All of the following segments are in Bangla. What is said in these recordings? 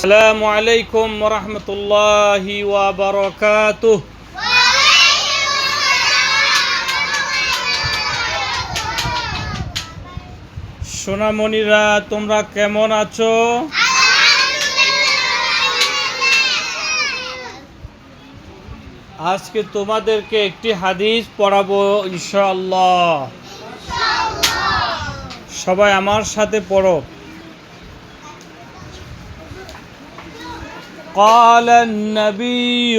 আসসালামু আলাইকুম ওয়া রাহমাতুল্লাহি ওয়া বারাকাতুহু। সোনামণিরা, তোমরা কেমন আছো? আজকে তোমাদেরকে একটি হাদিস পড়াবো ইনশাআল্লাহ। সবাই আমার সাথে পড়ো। قال النبي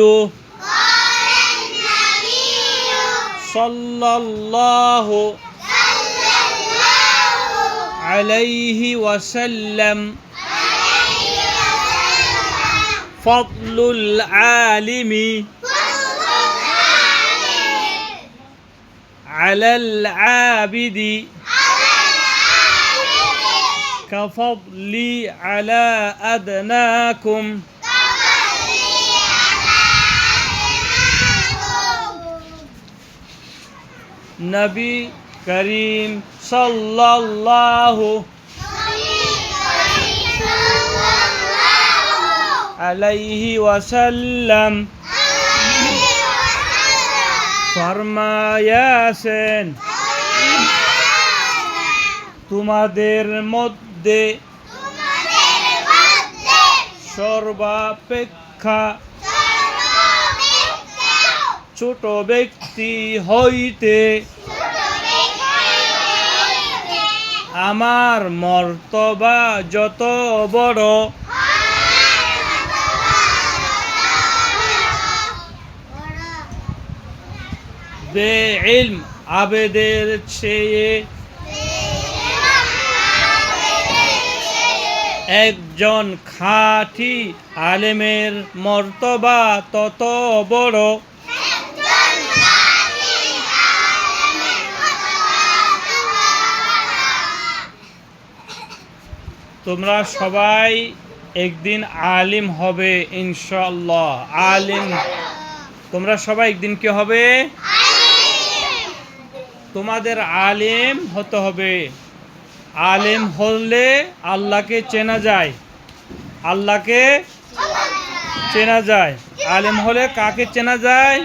صلى الله عليه وسلم فضل العالم على العابد كفضلي على أدناكم নবী করিম সাল্লাল্লাহু আলাইহি ওয়াসাল্লাম ফরমায়াছেন, তোমাদের মধ্যে সর্বাপেক্ষা ছোট ব্যক্তি হইতে আমার মর্তবা যত বড়, বেইলম আবেদের চেয়ে একজন খাঁটি আলেমের মর্তবা তত বড়। তোমরা সবাই একদিন আলিম হবে ইনশাআল্লাহ। আলিম, তোমরা সবাই একদিন কি হবে? তোমাদের আলিম হতে হবে। আলিম হলে আল্লাহকে চেনা যায়, আল্লাহকে চেনা যায়। আলিম হলে কাকে চেনা যায়?